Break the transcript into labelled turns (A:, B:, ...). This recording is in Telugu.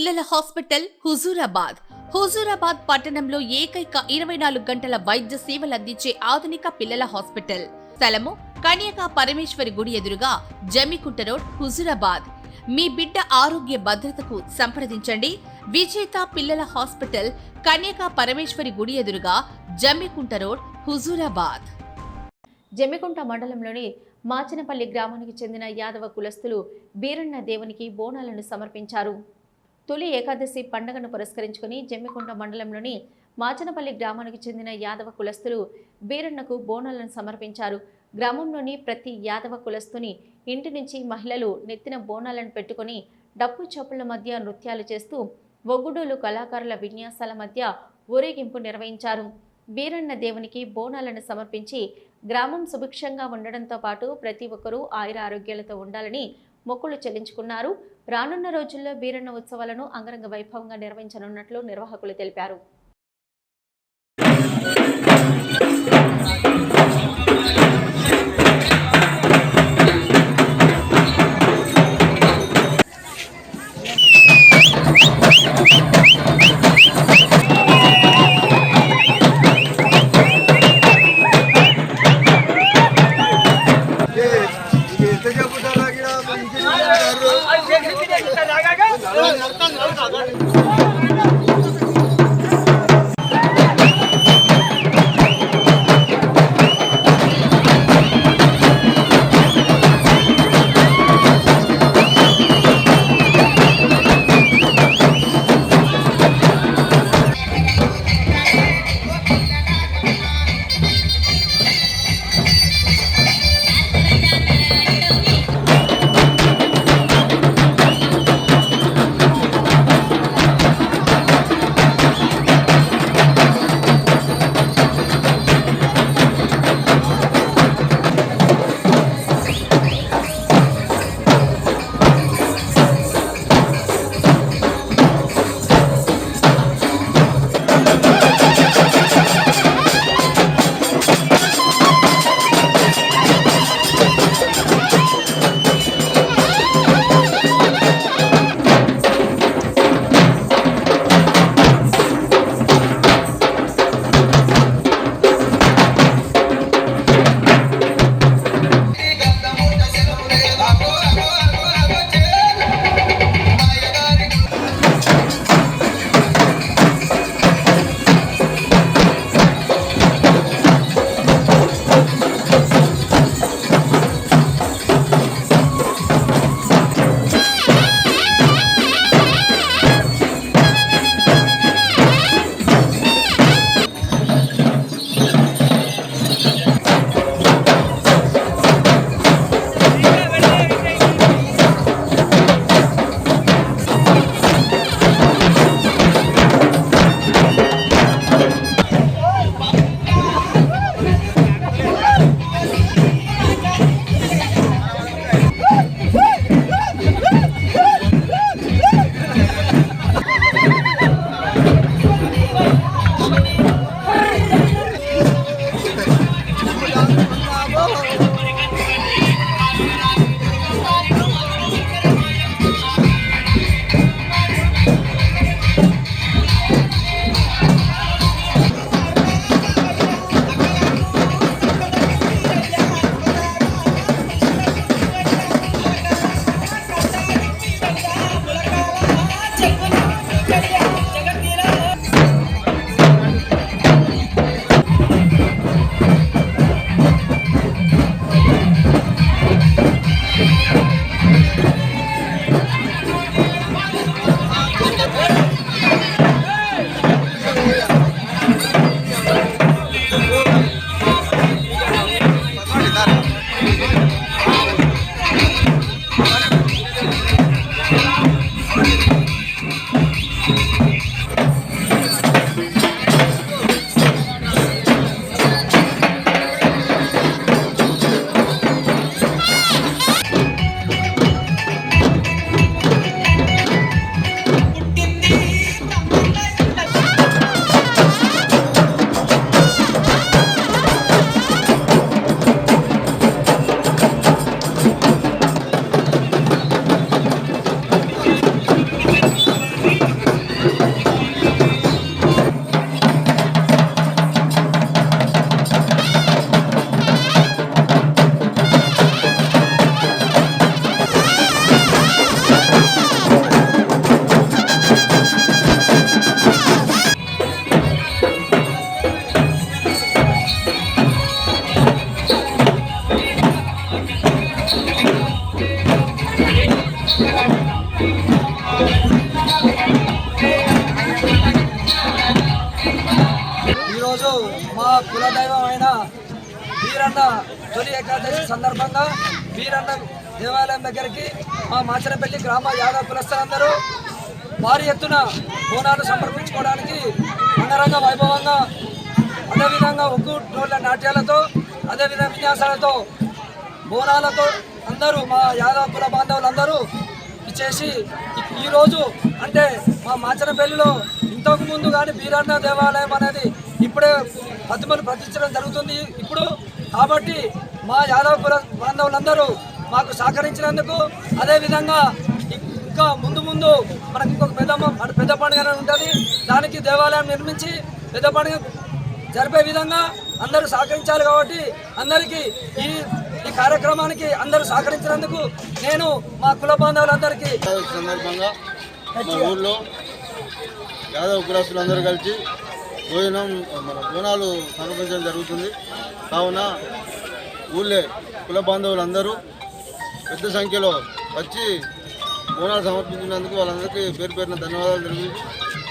A: పిల్లల హాస్పిటల్ హుజూరాబాద్ పట్టణంలో ఏకైక 24 గంటల వైద్య సేవలు అందించే ఆధునిక పిల్లల హాస్పిటల్. స్థలము కన్యకా పరమేశ్వరి గుడి ఎదురుగా, జమ్మికుంట రోడ్, హుజూరాబాద్. మీ బిడ్డ ఆరోగ్య భద్రతకు సంప్రదించండి. విజేత పిల్లల హాస్పిటల్, కన్యకా పరమేశ్వరి గుడి ఎదురుగా, జమ్మికుంట రోడ్, హుజూరాబాద్.
B: జమ్మికుంట మండలంలోని మాచనపల్లి గ్రామానికి చెందిన యాదవ కులస్తులు బీరన్న దేవునికి బోనాలను సమర్పించారు. తొలి ఏకాదశి పండుగను పురస్కరించుకుని జమ్మికుంట మండలంలోని మాచనపల్లి గ్రామానికి చెందిన యాదవ కులస్తులు బీరన్నకు బోనాలను సమర్పించారు. గ్రామంలోని ప్రతి యాదవ కులస్తుని ఇంటి నుంచి మహిళలు నెత్తిన బోనాలను పెట్టుకుని డప్పు చప్పుల మధ్య నృత్యాలు చేస్తూ ఒగ్గుడోలు కళాకారుల విన్యాసాల మధ్య ఊరేగింపు నిర్వహించారు. బీరన్న దేవునికి బోనాలను సమర్పించి గ్రామం సుభిక్షంగా ఉండడంతో పాటు ప్రతి ఒక్కరూ ఆయుర ఆరోగ్యాలతో ఉండాలని మొక్కులు చెల్లించుకున్నారు. రానున్న రోజుల్లో బీరన్న ఉత్సవాలను అంగరంగ వైభవంగా నిర్వహించనున్నట్లు నిర్వాహకులు తెలిపారు.
C: ఈరోజు మా కులదైవమైన వీరన్న తొలి ఏకాదశి సందర్భంగా వీరన్న దేవాలయం దగ్గరికి మా మాచనపల్లి గ్రామ యాదవ కులస్తులందరూ భారీ ఎత్తున బోనాలు సమర్పించుకోవడానికి అంగరంగ వైభవంగా అదేవిధంగా ఒగ్గు డోళ్ళ నాట్యాలతో అదేవిధంగా విన్యాసాలతో బోనాలతో అందరూ మా యాదవ కుల బాంధవులందరూ ఇచ్చేసి ఈరోజు అంటే మా మాచనపల్లిలో ఇంతకు ముందు కానీ వీరన్న దేవాలయం అనేది ఇప్పుడే ప్రతిమలు ప్రతిష్టడం జరుగుతుంది ఇప్పుడు కాబట్టి మా యాదవ కుల బాంధవులందరూ మాకు సహకరించినందుకు అదేవిధంగా ఇంకా ముందు ముందు మనకి ఇంకొక పెద్ద పండుగ ఉంటుంది దానికి దేవాలయం నిర్మించి పెద్ద పండుగ జరిపే విధంగా అందరూ సహకరించాలి కాబట్టి అందరికీ ఈ కార్యక్రమానికి అందరూ సహకరించినందుకు నేను మా కుల బాంధవులందరికీ
D: సందర్భంగా మా ఊళ్ళో యాదవ కులస్తులందరూ కలిసి భోజనం మన బోనాలు సమర్పించడం జరుగుతుంది. కావున ఊళ్ళో కుల బాంధవులందరూ పెద్ద సంఖ్యలో వచ్చి బోనాలు సమర్పించినందుకు వాళ్ళందరికీ పేరు పేరున ధన్యవాదాలు తెలుపుతూ